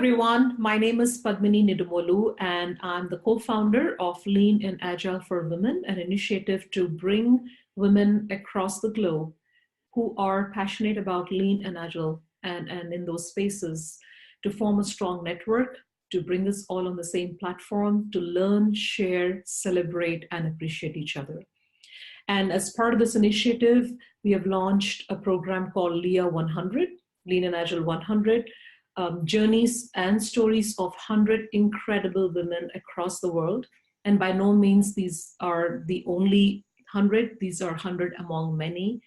everyone. My name is Padmini Nidumolu, and I'm the co-founder of Lean and Agile for Women, an initiative to bring women across the globe who are passionate about Lean and Agile and in those spaces to form a strong network, to bring us all on the same platform, to learn, share, celebrate, and appreciate each other. And as part of this initiative, we have launched a program called LIA100, Lean and Agile 100, journeys and stories of 100 incredible women across the world. And by no means these are the only 100, these are 100 among many.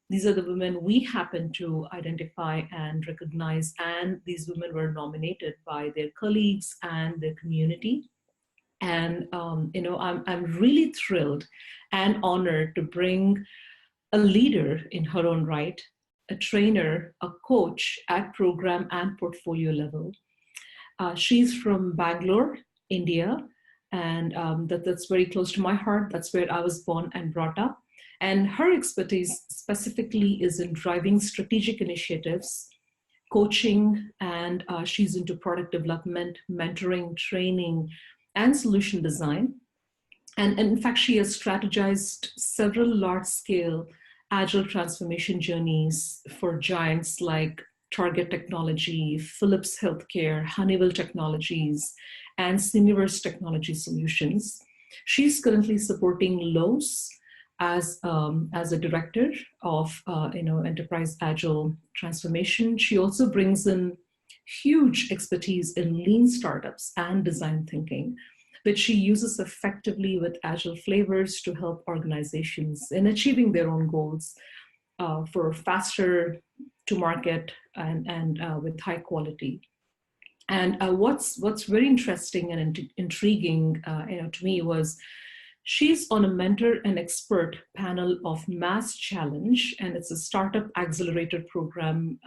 These are the women we happen to identify and recognize, and these women were nominated by their colleagues and their community. And I'm really thrilled and honored to bring a leader in her own right, a trainer, a coach at program and portfolio level. She's from Bangalore, India, and that's very close to my heart. That's where I was born and brought up. And her expertise specifically is in driving strategic initiatives, coaching, and she's into product development, mentoring, training, and solution design. And in fact, she has strategized several large-scale Agile transformation journeys for giants like Target Technology, Philips Healthcare, Honeywell Technologies, and Cineverse Technology Solutions. She's currently supporting Lowe's as a director of enterprise Agile transformation. She also brings in huge expertise in lean startups and design thinking, which she uses effectively with Agile flavors to help organizations in achieving their own goals for faster to market and with high quality. And what's very interesting and intriguing to me was she's on a mentor and expert panel of Mass Challenge, and it's a startup accelerator program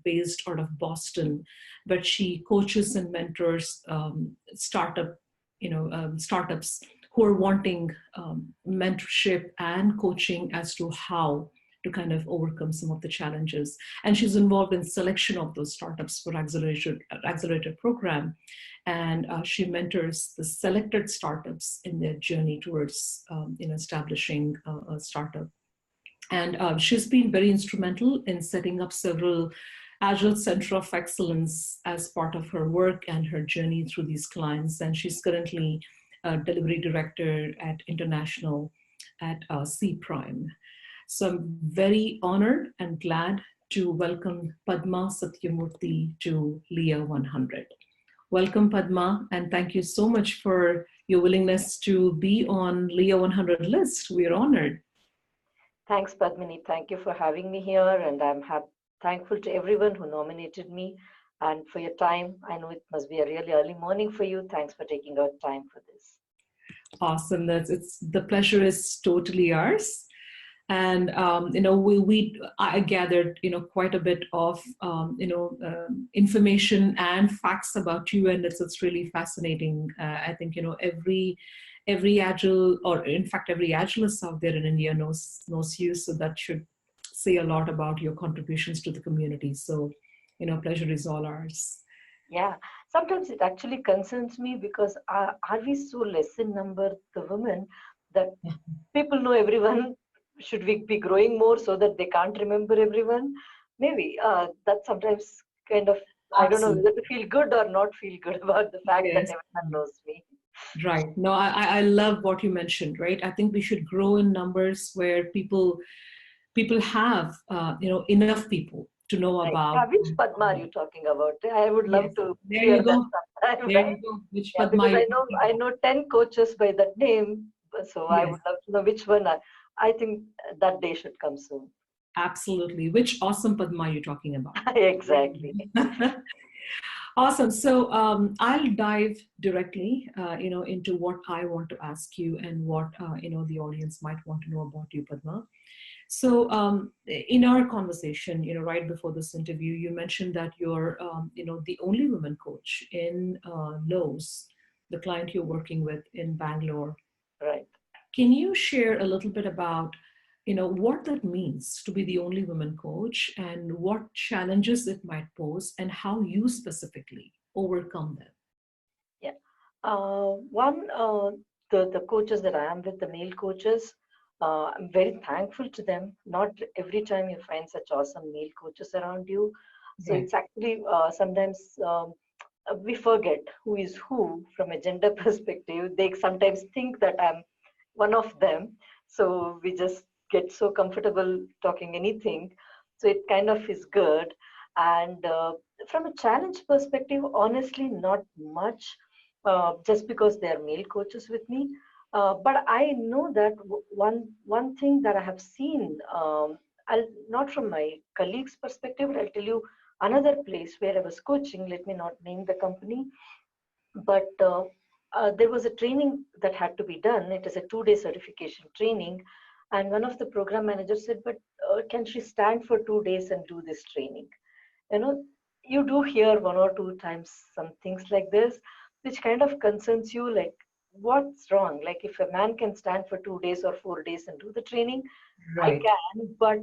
based out of Boston, but she coaches and mentors startups who are wanting mentorship and coaching as to how to kind of overcome some of the challenges. And she's involved in selection of those startups for accelerator program. And she mentors the selected startups in their journey towards establishing a startup. And she's been very instrumental in setting up several Agile Center of Excellence as part of her work and her journey through these clients. And she's currently a delivery director at International at C Prime. So I'm very honored and glad to welcome Padma Satyamurthy to LIA100. Welcome, Padma, and thank you so much for your willingness to be on LIA100 list. We are honored. Thanks, Padmini. Thank you for having me here, and I'm thankful to everyone who nominated me and for your time. I know it must be a really early morning for you. Thanks for taking out time for this. Awesome. The pleasure is totally ours. And I gathered quite a bit of information and facts about you, and it's really fascinating. I think every Agile, or in fact every Agilist out there in India knows you, so that should say a lot about your contributions to the community. So pleasure is all ours. Yeah, sometimes it actually concerns me because are we so less in number, the women, that people know everyone? Should we be growing more so that they can't remember everyone? Maybe that sometimes kind of, I don't know whether to feel good or not feel good about the fact that everyone knows me. Right. No, I love what you mentioned, right? I think we should grow in numbers where people have, enough people to know about. Yeah, which Padma are you talking about? I would love to there hear you go. that. There you go. Which Padma? Because I know 10 coaches by that name, so I would love to know which one. I think that day should come soon. Absolutely. Which awesome Padma are you talking about? Exactly. Awesome. So I'll dive directly, into what I want to ask you and what the audience might want to know about you, Padma. So in our conversation, right before this interview, you mentioned that you're, the only woman coach in Lowe's, the client you're working with in Bangalore. Right. Can you share a little bit about, what that means to be the only woman coach and what challenges it might pose and how you specifically overcome them? Yeah. One, the coaches that I am with, the male coaches, I'm very thankful to them. Not every time you find such awesome male coaches around you. So Right. it's actually sometimes we forget who is who from a gender perspective. They sometimes think that I'm one of them. So we just get so comfortable talking anything. So it kind of is good. And from a challenge perspective, honestly, not much, just because they are male coaches with me. But I know that one thing that I have seen, I'll not from my colleagues' perspective, but I'll tell you another place where I was coaching. Let me not name the company, but there was a training that had to be done. It is a 2-day certification training, and one of the program managers said, "But can she stand for 2 days and do this training?" You know, you do hear one or two times some things like this, which kind of concerns you, like, what's wrong? Like, if a man can stand for 2 days or 4 days and do the training, I Right. can. But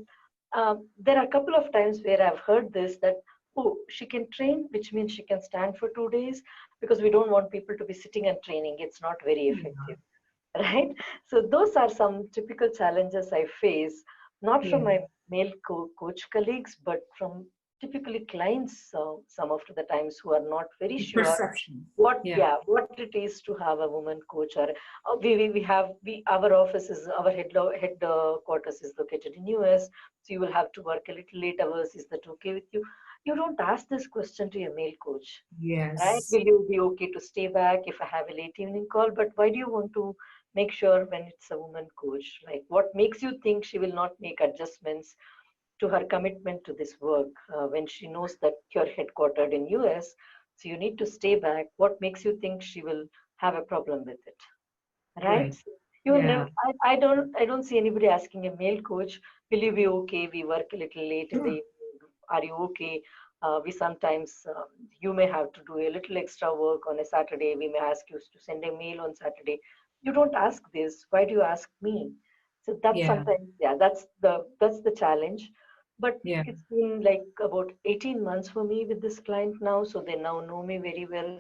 there are a couple of times where I've heard this, that, oh, she can train, which means she can stand for 2 days, because we don't want people to be sitting and training. It's not very effective. Right? So those are some typical challenges I face, not Yeah. from my male coach colleagues, but from typically clients, some of the times, who are not very The sure perception. what, Yeah. yeah, what it is to have a woman coach. Or we have, we our office is, our headquarters is located in US, so you will have to work a little late hours. Is that okay with you? You don't ask this question to your male coach, right? Yes. Will you be okay to stay back if I have a late evening call? But why do you want to make sure when it's a woman coach? Like, what makes you think she will not make adjustments to her commitment to this work when she knows that you're headquartered in US? So you need to stay back. What makes you think she will have a problem with it, right? Right. You will never. Yeah. I don't see anybody asking a male coach, "Will you be okay? We work a little late in the Sure. evening. Are you okay? We sometimes you may have to do a little extra work on a Saturday. We may ask you to send a mail on Saturday." You don't ask this. Why do you ask me? So that's Yeah. sometimes, yeah, that's the challenge. But Yeah. it's been like about 18 months for me with this client now, so they now know me very well.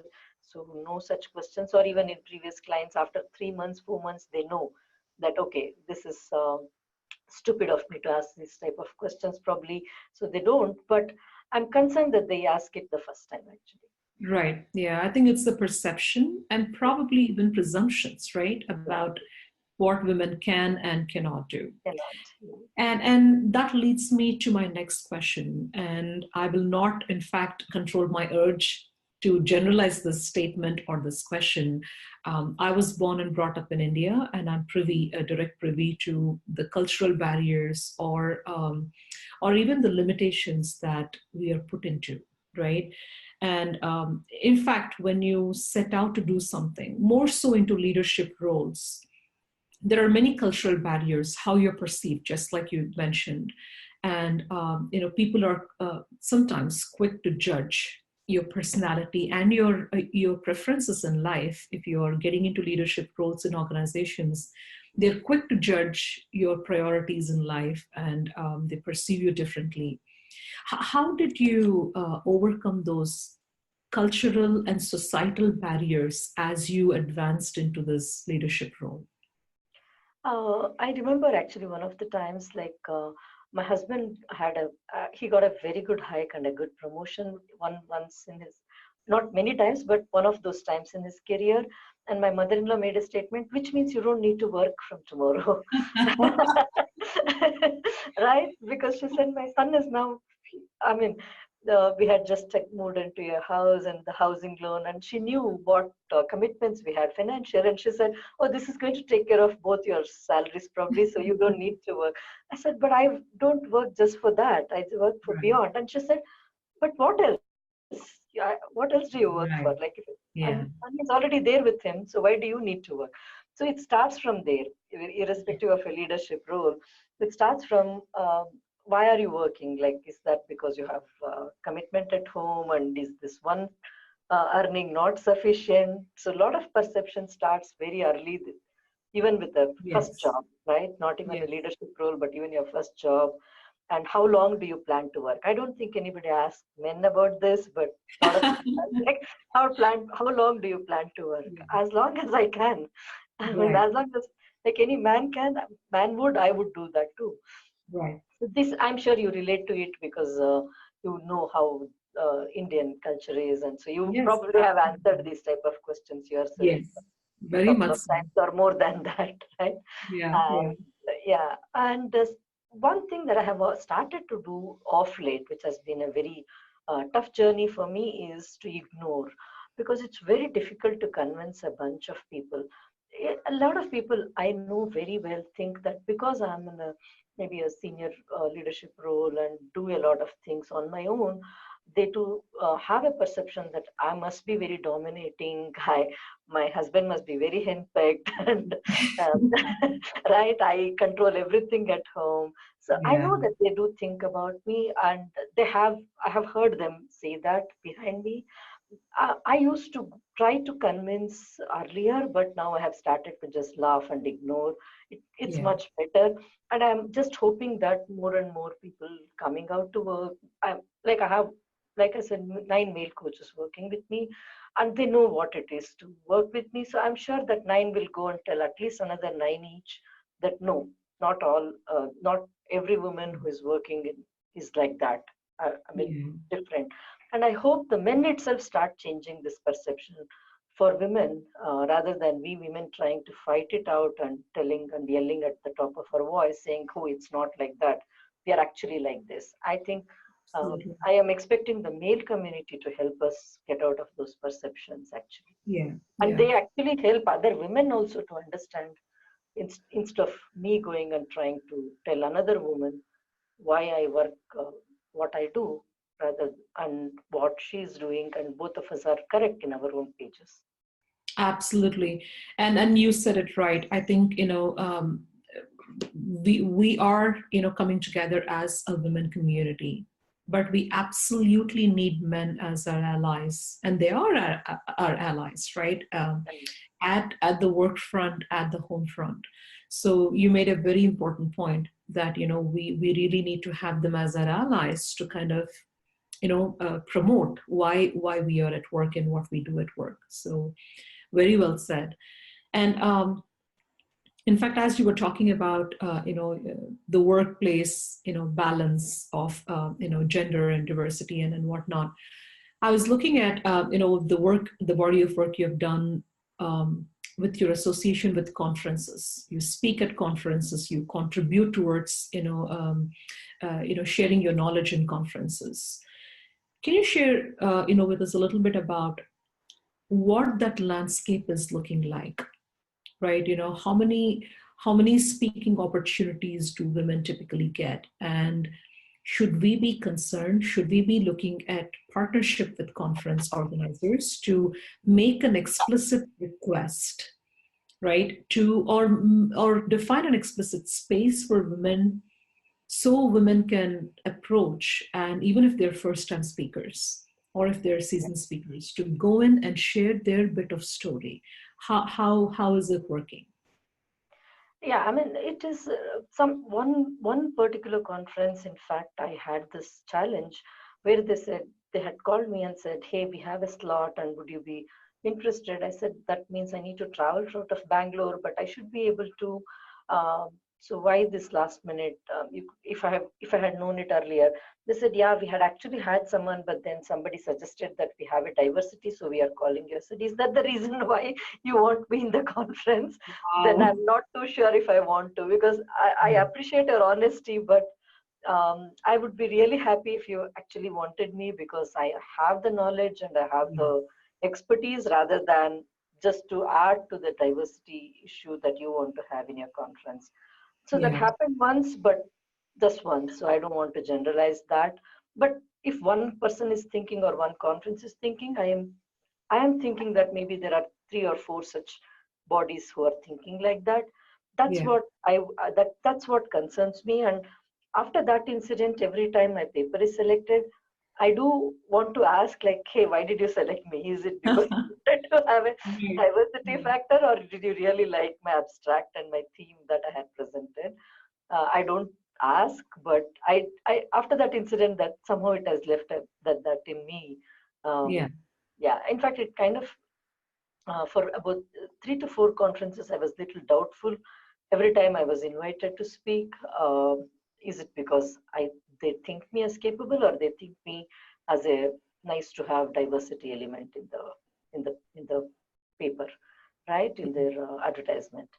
So no such questions, or even in previous clients, after 3 months, 4 months, they know that, okay, this is stupid of me to ask this type of questions, probably. So they don't, but I'm concerned that they ask it the first time, actually. Right. Yeah. I think it's the perception and Yeah, probably even presumptions, right, yeah, about what women can and cannot do. cannot. And that leads me to my next question. And I will not, in fact, control my urge to generalize this statement or this question. I was born and brought up in India, and I'm direct privy to the cultural barriers or even the limitations that we are put into, right? And in fact, when you set out to do something, more so into leadership roles, there are many cultural barriers, how you're perceived, just like you mentioned. And people are sometimes quick to judge your personality and your preferences in life. If you're getting into leadership roles in organizations, they're quick to judge your priorities in life, and they perceive you differently. How did you overcome those cultural and societal barriers as you advanced into this leadership role? I remember actually one of the times, like, my husband he got a very good hike and a good promotion once in his, not many times, but one of those times in his career. And my mother-in-law made a statement, which means you don't need to work from tomorrow. Right? Because she said, my son is now, I mean, we had just moved into a house and the housing loan, and she knew what commitments we had financial, and she said, oh, this is going to take care of both your salaries probably, so you don't need to work. I said, but I don't work just for that. I work for Right. beyond. And she said, but what else? Yeah, what else do you work for? Like, Right. and Yeah. money is already there with him, so why do you need to work? So it starts from there, irrespective of a leadership role. It starts from why are you working? Like, is that because you have commitment at home, and is this one earning not sufficient? So a lot of perception starts very early, even with the first Yes. job, right? Not even Yeah. a leadership role, but even your first job. And how long do you plan to work? I don't think anybody asked men about this, but a lot of people ask, like, how long do you plan to work? As long as I can. I mean, as long as like any man can, I would do that too. Right. So this, I'm sure you relate to it because you know how Indian culture is, and so you Yes. probably have answered these type of questions yourself Yes. Very couple much of so. times or more than that, right? Yeah. Yeah. And yeah, and one thing that I have started to do off late, which has been a very tough journey for me, is to ignore, because it's very difficult to convince a bunch of people. A lot of people I know very well think that because I'm in a maybe a senior leadership role and do a lot of things on my own, they do have a perception that I must be very dominating. My husband must be very henpecked, and right, I control everything at home. So I Yeah. know that they do think about me, and I have heard them say that behind me. I used to try to convince earlier, but now I have started to just laugh and ignore. It's Yeah. much better, and I'm just hoping that more and more people coming out to work. I have, like I said, 9 male coaches working with me, and they know what it is to work with me. So I'm sure that 9 will go and tell at least another 9 each that no, not all, not every woman who is working is like that. I mean, Yeah. different. And I hope the men itself start changing this perception for women, rather than we women trying to fight it out and telling and yelling at the top of our voice saying, oh, it's not like that. We are actually like this. I think Absolutely. I am expecting the male community to help us get out of those perceptions actually. Yeah. And Yeah. they actually help other women also to understand, instead of me going and trying to tell another woman why I work, what I do, rather and what she's doing, and both of us are correct in our own pages. Absolutely. And you said it right. I think, we are, coming together as a women community, but we absolutely need men as our allies, and they are our allies, right? At the work front, at the home front. So you made a very important point that, we really need to have them as our allies to kind of, promote why we are at work and what we do at work. So very well said. And in fact, as you were talking about, the workplace, balance of, gender and diversity and whatnot, I was looking at, the body of work you've done with your association with conferences. You speak at conferences, you contribute towards, sharing your knowledge in conferences. Can you share, with us a little bit about what that landscape is looking like? Right, how many speaking opportunities do women typically get, and should we be concerned, should we be looking at partnership with conference organizers to make an explicit request, right, to or define an explicit space for women, so women can approach, and even if they're first time speakers or if they're seasoned speakers, to go in and share their bit of story? How is it working? Yeah, I mean, it is one particular conference. In fact, I had this challenge where they had called me and said, "Hey, we have a slot, and would you be interested?" I said, "That means I need to travel out of Bangalore, but I should be able to." So why this last minute? If I had known it earlier, they said, "Yeah, we had actually had someone, but then somebody suggested that we have a diversity, so we are calling you." I said, "Is that the reason why you want me in the conference?" Then Wow. I'm not too sure if I want to, because I appreciate your honesty, but I would be really happy if you actually wanted me, because I have the knowledge and I have Yeah. the expertise, rather than just to add to the diversity issue that you want to have in your conference. So that Yeah. happened once, but just once. So I don't want to generalize that. But if one person is thinking or one conference is thinking, I am thinking that maybe there are 3 or 4 such bodies who are thinking like that. That's Yeah. what that's what concerns me. And after that incident, every time my paper is selected, I do want to ask, like, hey, why did you select me? Is it because you wanted to have a Right. diversity Yeah. factor, or did you really like my abstract and my theme that I had presented? I don't ask, but I after that incident, that somehow it has left that in me. Yeah. Yeah, in fact, it kind of for about 3 to 4 conferences, I was little doubtful. Every time I was invited to speak, is it because they think me as capable, or they think me as a nice to have diversity element in the paper, right, in their advertisement.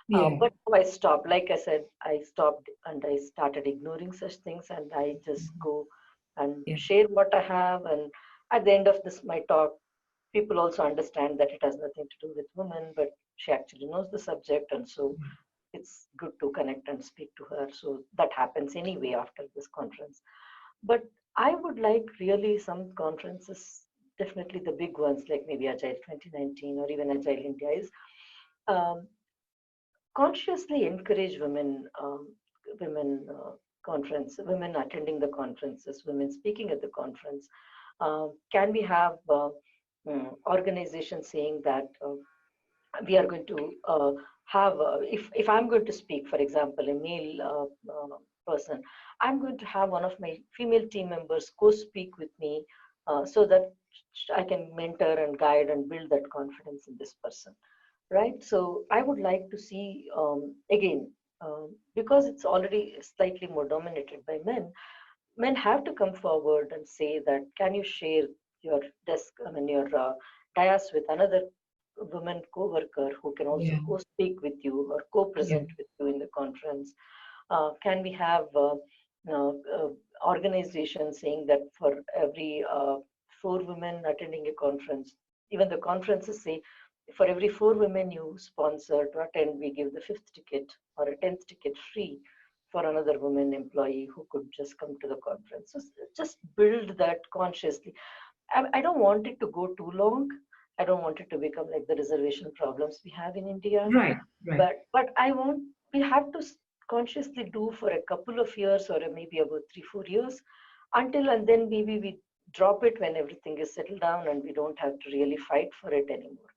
Yeah. But I stopped. Like I said, I stopped and I started ignoring such things, and I just go and Yeah. share what I have. And at the end of this my talk, people also understand that it has nothing to do with women, but she actually knows the subject, and so it's good to connect and speak to her. So that happens anyway after this conference. But I would like really some conferences, definitely the big ones like maybe Agile 2019 or even Agile India, is um, consciously encourage women attending the conferences, women speaking at the conference. Can we have organizations saying that we are going to have, if I'm going to speak, for example, a male person, I'm going to have one of my female team members co-speak with me, so that I can mentor and guide and build that confidence in this person, right? So I would like to see, again, because it's already slightly more dominated by men have to come forward and say that, can you share your desk, I mean, your dais with another woman co-worker who can also Yeah. co-speak with you or Yeah. co-present with you in the conference? Can we have organizations saying that for every 4 women attending a conference, even the conferences say, for every 4 women you sponsor to attend, we give the 5th ticket or a 10th ticket free for another woman employee who could just come to the conference. So just build that consciously. I don't want it to go too long. I don't want it to become like the reservation problems we have in India. Right. Right. But I want, we have to consciously do for a couple of years, or maybe about 3-4 years, until, and then maybe we drop it when everything is settled down and we don't have to really fight for it anymore.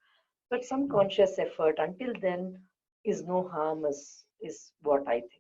But some conscious effort until then is no harm, is what I think.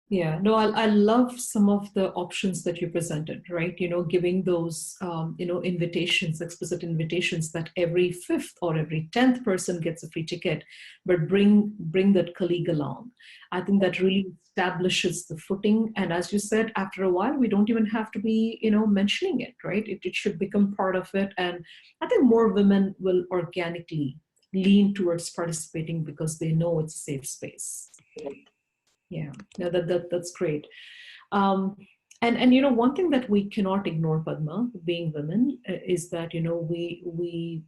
Yeah, no, I love some of the options that you presented, right? Giving those, invitations, explicit invitations that every fifth or every 10th person gets a free ticket, but bring that colleague along. I think that really establishes the footing. And as you said, after a while, we don't even have to be, mentioning it, right? It should become part of it. And I think more women will organically lean towards participating because they know it's a safe space. Right. Yeah, no, that's great. Um, and one thing that we cannot ignore, Padma, being women, is that we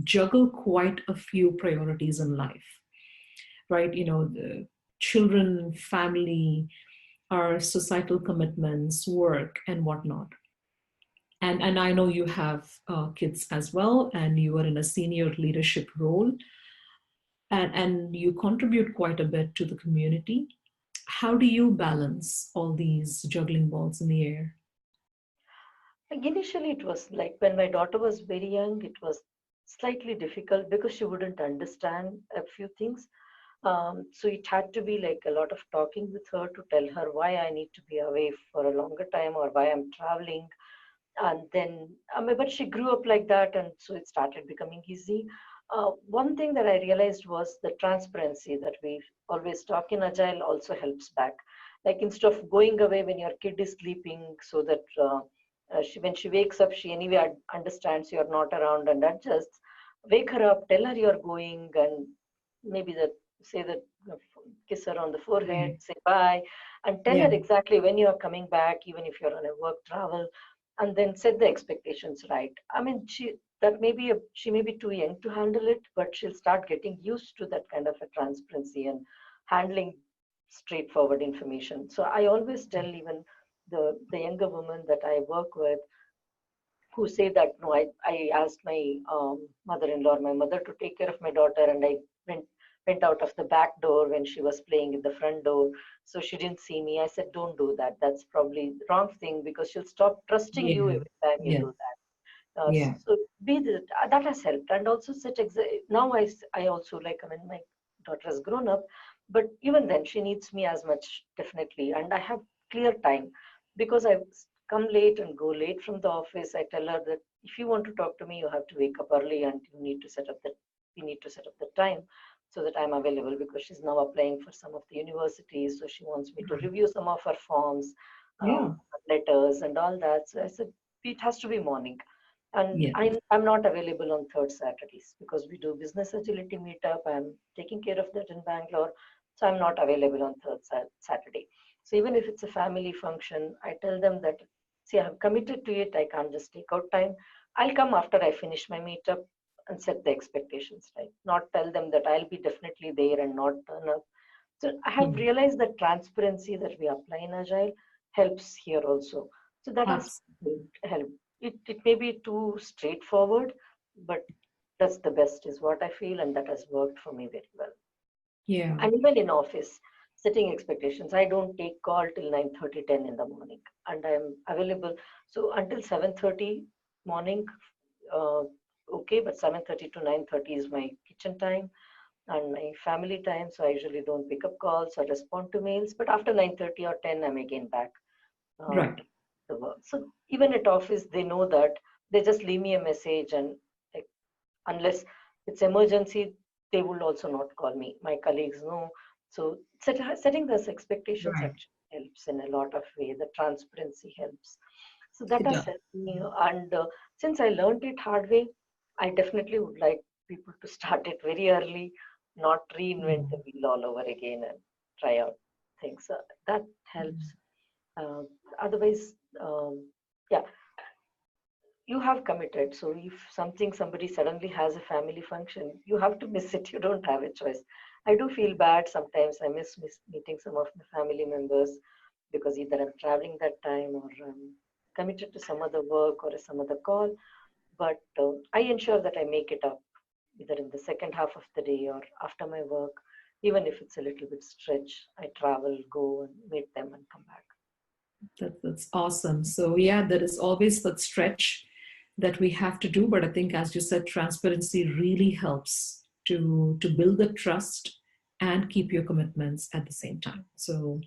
juggle quite a few priorities in life, right? The children, family, our societal commitments, work, and whatnot. And I know you have kids as well, and you are in a senior leadership role, and you contribute quite a bit to the community. How do you balance all these juggling balls in the air? Like, initially, it was like when my daughter was very young, it was slightly difficult because she wouldn't understand a few things. So it had to be like a lot of talking with her to tell her why I need to be away for a longer time or why I'm traveling. And then, I mean, but she grew up like that, and so it started becoming easy. One thing that I realized was the transparency that we always talk in Agile also helps back. Like, instead of going away when your kid is sleeping, so that when she wakes up, she anyway understands you're not around and adjusts. Wake her up, tell her you're going, and maybe that, say that, kiss her on the forehead, Right. say bye, and tell Yeah. her exactly when you're coming back, even if you're on a work travel, and then set the expectations right. I mean, she may be too young to handle it, but she'll start getting used to that kind of a transparency and handling straightforward information. So I always tell even the younger women that I work with, who say that, no, I asked my mother-in-law, my mother, to take care of my daughter, and I went out of the back door when she was playing in the front door, so she didn't see me. I said, don't do that. That's probably the wrong thing, because she'll stop trusting you Yeah. every time you Yeah. do that. Yeah. So that has helped. And also now I also, like, I mean, my daughter has grown up, But even then, she needs me as much, definitely. And I have clear time because I come late and go late from the office. I tell her that if you want to talk to me, you have to wake up early and you need to set up the we need to set up the time so that I'm available, because she's now applying for some of the universities. So she wants me to review some of her forms, Yeah. letters and all that. So I said, it has to be morning. And Yeah. I'm not available on third Saturdays because we do business agility meetup. I'm taking care of that in Bangalore. So I'm not available on third Saturday. So even if it's a family function, I tell them that, see, I'm committed to it. I can't just take out time. I'll come after I finish my meetup and set the expectations, right? Not tell them that I'll be definitely there and not turn up. So I have Yeah. realized that transparency that we apply in Agile helps here also. So that has Absolutely. helped. It may be too straightforward, but that's the best is what I feel, and that has worked for me very well. Yeah. And even in office, setting expectations, I don't take call till 9:30, 10 in the morning, and I'm available. So until 7:30 morning, uh, okay, but 7:30 to 9:30 is my kitchen time and my family time. So I usually don't pick up calls or respond to mails. But after 9:30 or 10, I'm again back Right. to the work. So even at office, they know that. They just leave me a message, and like, unless it's emergency, they will also not call me. My colleagues know. So setting those expectations Right. actually helps in a lot of way. The transparency helps. So that It has does. helped me. And since I learned it hard way, I definitely would like people to start it very early, not reinvent the wheel all over again and try out things. That helps. Uh, Otherwise, yeah, you have committed. So if somebody suddenly has a family function, you have to miss it. You don't have a choice. I do feel bad sometimes. I miss meeting some of my family members because either I'm traveling that time or I'm committed to some other work or some other call. But I ensure that I make it up either in the second half of the day or after my work. Even if it's a little bit stretch, I travel, go and meet them and come back. That's awesome. So yeah, there is always that stretch that we have to do, but I think, as you said, transparency really helps to build the trust and keep your commitments at the same time. So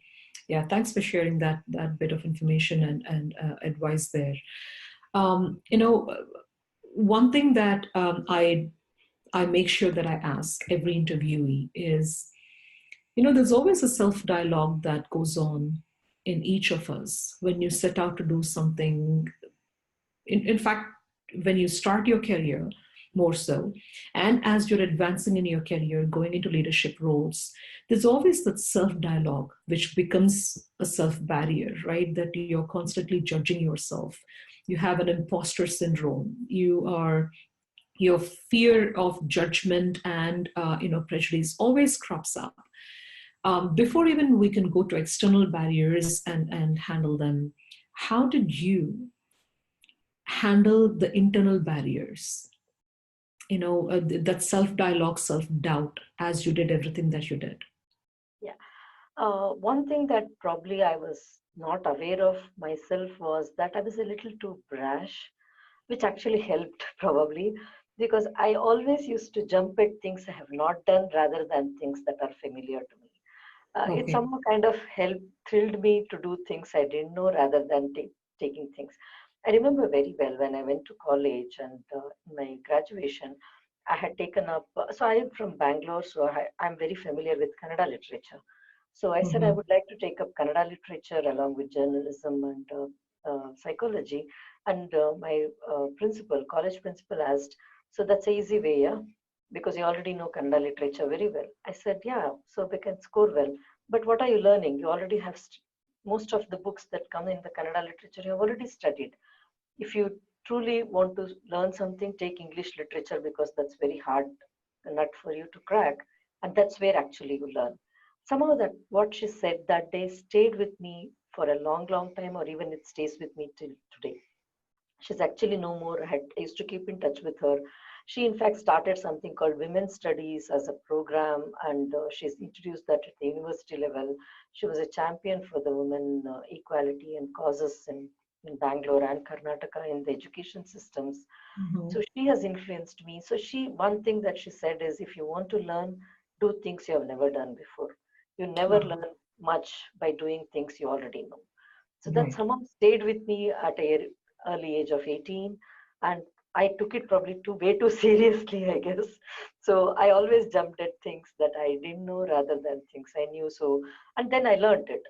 yeah, thanks for sharing that bit of information and advice there. You know, one thing that I make sure that I ask every interviewee is, there's always a self dialogue that goes on in each of us when you set out to do something. In fact, when you start your career, more so, and as you're advancing in your career, going into leadership roles, there's always that self dialogue, which becomes a self barrier, right? That you're constantly judging yourself. You have an imposter syndrome. Your fear of judgment and prejudice always crops up. Before even we can go to external barriers and handle them, how did you handle the internal barriers? That self dialogue, self doubt, as you did everything that you did. Yeah. One thing that probably I was not aware of myself was that I was a little too brash, which actually helped probably because I always used to jump at things I have not done rather than things that are familiar to me. It Okay. somehow kind of thrilled me to do things I didn't know rather than taking things. I remember very well when I went to college and in my graduation, I had taken up. So I am from Bangalore, so I'm very familiar with Kannada literature. So I said I Mhm. would like to take up Kannada literature along with journalism and psychology. And my college principal asked, "So that's an easy way, yeah? Because you already know Kannada literature very well." I said, "Yeah, so we can score well. But what are you learning? You already have most of the books that come in the Kannada literature, you have already studied. If you truly want to learn something, take English literature because that's very hard nut for you to crack. And that's where actually you learn." Somehow that what she said that day stayed with me for a long, long time, or even it stays with me till today. She's actually no more. I used to keep in touch with her. She, in fact, started something called Women's Studies as a program, and she's introduced that at the university level. She was a champion for the women equality and causes in Bangalore and Karnataka in the education systems. So Mhm. she has influenced me. So one thing that she said is, if you want to learn, do things you have never done before. You never learn much by doing things you already know. So that Right. somehow stayed with me at a early age of 18, and I took it probably way too seriously, I guess. So I always jumped at things that I didn't know rather than things I knew. So, and then I learned it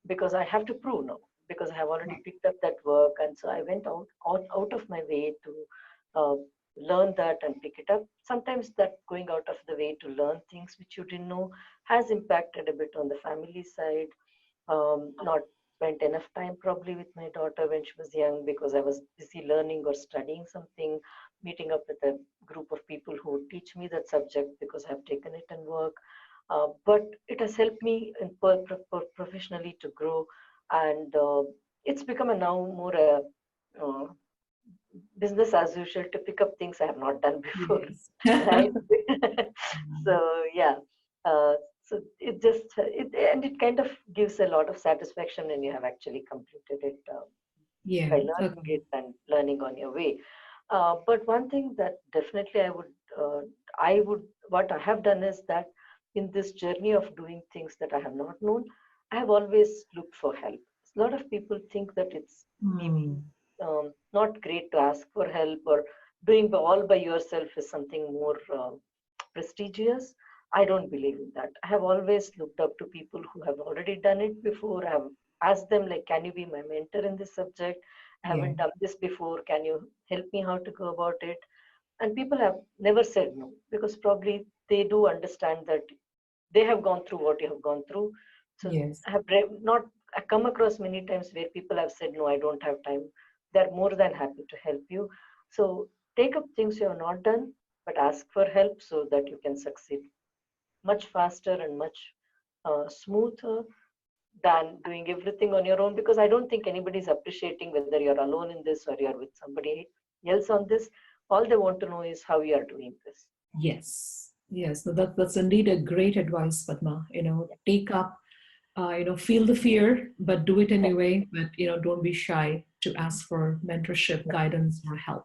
because I have to prove now, because I have already picked up that work, and so I went out of my way to uh, learn that and pick it up. Sometimes that going out of the way to learn things which you didn't know has impacted a bit on the family side. Not spent enough time probably with my daughter when she was young because I was busy learning or studying something, meeting up with a group of people who would teach me that subject because I've taken it and work. But it has helped me in professionally to grow, and it's become a now more a uh, business as usual to pick up things I have not done before, Yes. right? So yeah, uh, so it just and it kind of gives a lot of satisfaction when you have actually completed it Yeah. by Okay. learning it and learning on your way. But one thing that definitely I would, what I have done is that in this journey of doing things that I have not known, I have always looked for help. A lot of people think that it's maybe Hmm. not great to ask for help, or doing all by yourself is something more prestigious. I don't believe in that. I have always looked up to people who have already done it before. I have asked them, like, can you be my mentor in this subject? I Yeah. haven't done this before. Can you help me how to go about it? And people have never said no, because probably they do understand that they have gone through what you have gone through. So Yes. I have not I come across many times where people have said, no, I don't have time. They're more than happy to help you. So take up things you have not done, but ask for help so that you can succeed much faster and much smoother than doing everything on your own, because I don't think anybody's appreciating whether you're alone in this or you're with somebody else on this. All they want to know is how you are doing this. Yes. Yes. No, that's indeed a great advice, Padma. Take up, feel the fear, but do it Yeah, anyway. But, don't be shy to ask for mentorship, guidance, or help.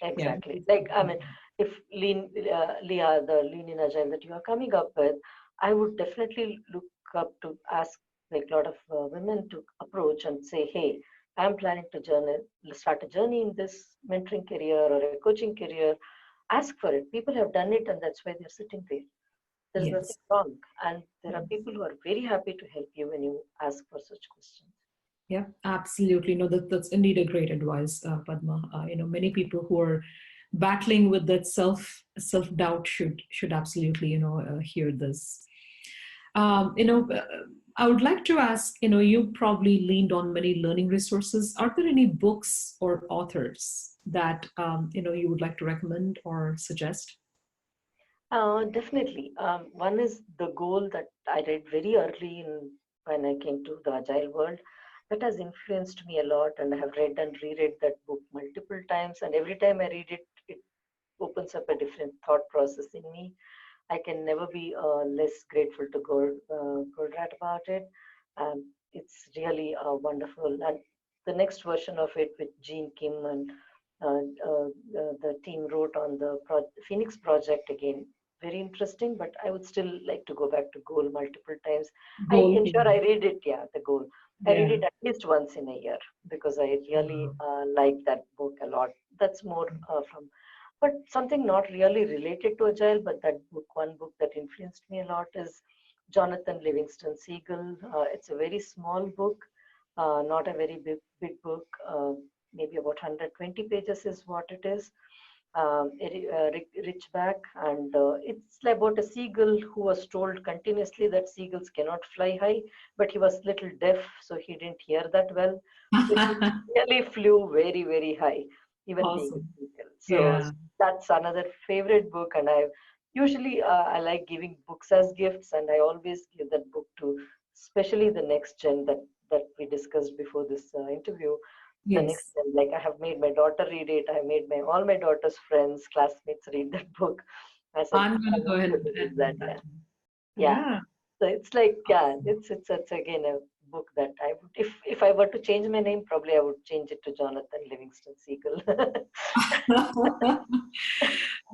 Yeah. exactly. Like, I mean, if Leah, the Lean In Agile that you are coming up with, I would definitely look up to ask like a lot of women to approach and say, hey, I'm planning to start a journey in this mentoring career or a coaching career. Ask for it. People have done it, and that's why they're sitting there. There's nothing Yes. wrong. And there are people who are very happy to help you when you ask for such questions. Yeah, absolutely. No, that's indeed a great advice, Padma. Many people who are battling with that self doubt should absolutely hear this. Um, you know, uh, I would like to ask. You probably leaned on many learning resources. Are there any books or authors that you would like to recommend or suggest? Definitely. One is The Goal, that I read very early when I came to the Agile world. That has influenced me a lot, and I have read and reread that book multiple times. And every time I read it, it opens up a different thought process in me. I can never be less grateful to Goldratt about it. It's really wonderful. And the next version of it with Gene Kim and the team wrote on the Phoenix project again. Very interesting, but I would still like to go back to Goal multiple times. I Goal. ensure I read it, yeah, the Goal. I read Yeah. it at least once in a year because I really like that book a lot. That's more from but something not really related to Agile, but that book, one book that influenced me a lot is Jonathan Livingston Seagull. It's a very small book, not a very big book. Maybe about 120 pages is what it is. Rich back, and it's about a seagull who was told continuously that seagulls cannot fly high, but he was little deaf, so he didn't hear that well. So he really flew very, very high, even being a Awesome. seagull. So Yeah. that's another favorite book, and I like giving books as gifts, and I always give that book to, especially the next gen that we discussed before this interview. The next Yes. time, like I have made my daughter read it. I made all my daughter's friends, classmates read that book. I said, I'm I going to go want ahead you to and read do that. that. Yeah, yeah. Yeah. So it's like, yeah, it's again a book that I would, if I were to change my name, probably I would change it to Jonathan Livingston Seagull.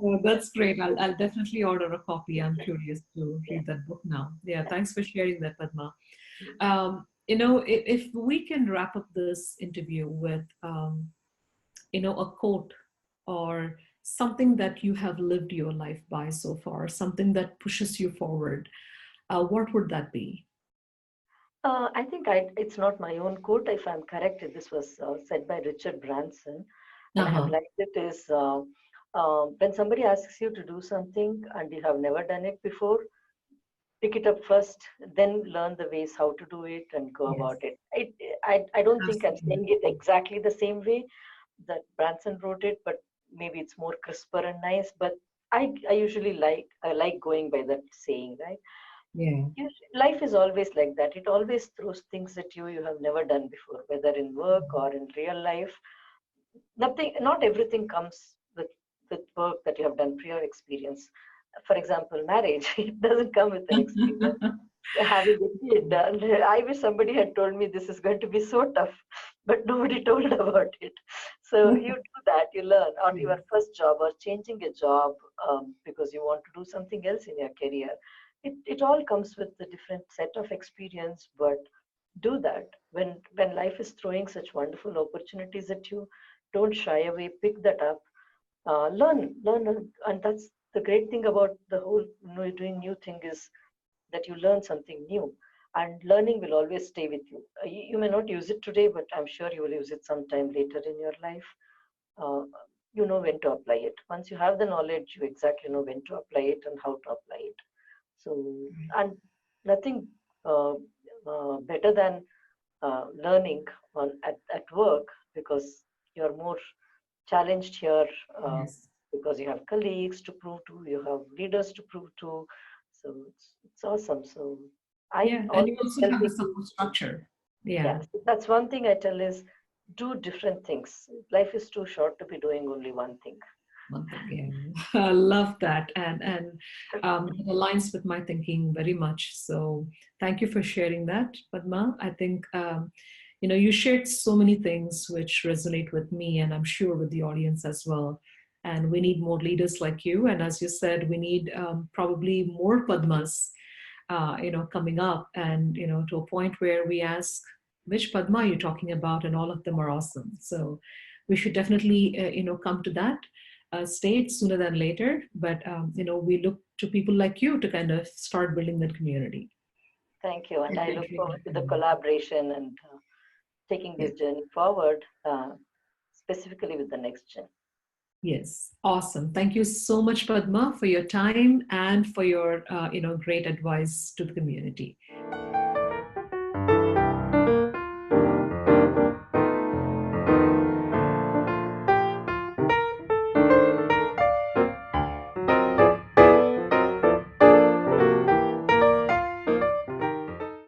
Oh, that's great. I'll definitely order a copy. I'm curious to read that book now. Yeah, thanks for sharing that, Padma. If we can wrap up this interview with, a quote or something that you have lived your life by so far, something that pushes you forward, what would that be? I think it's not my own quote. If I'm correct, this was said by Richard Branson, and I have Uh-huh. liked it. Is when somebody asks you to do something and you have never done it before, pick it up first, then learn the ways how to do it and go Yes, about it. I don't think I'm absolutely. saying it exactly the same way that Branson wrote it, but maybe it's more crisper and nice. But I usually I like going by that saying, right? Yeah. Life is always like that. It always throws things at you have never done before, whether in work or in real life. Not everything comes with work that you have done prior experience. For example, marriage, it doesn't come with an experience. Having a kid, and I wish somebody had told me this is going to be so tough, but nobody told about it. So you do that, you learn, or your first job, or changing a job because you want to do something else in your career. It all comes with a different set of experience, but do that when life is throwing such wonderful opportunities at you. Don't shy away, pick that up, learn, and that's the great thing about the whole doing new thing is that you learn something new, and learning will always stay with you. You may not use it today, but I'm sure you will use it sometime later in your life. uh, you know when to apply it. Once you have the knowledge, you exactly know when to apply it and how to apply it. So, and nothing better than learning at work, because you're more challenged here, Yes. because you have colleagues to prove to, you have leaders to prove to. So it's awesome. So I Yeah, and you always also tell have the people, support structure. Yeah. yes, that's one thing I tell is do different things. Life is too short to be doing only one thing. One thing, yeah. I love that, and it aligns with my thinking very much. So thank you for sharing that, Padma. I think you shared so many things which resonate with me, and I'm sure with the audience as well. And we need more leaders like you. And as you said, we need probably more Padmas, coming up, and to a point where we ask, which Padma are you talking about? And all of them are awesome. So we should definitely, come to that state sooner than later. But we look to people like you to kind of start building that community. Thank you, and I look Definitely. forward to the collaboration and taking Yeah. this journey forward, specifically with the next gen. Yes. Awesome. Thank you so much, Padma, for your time and for your great advice to the community.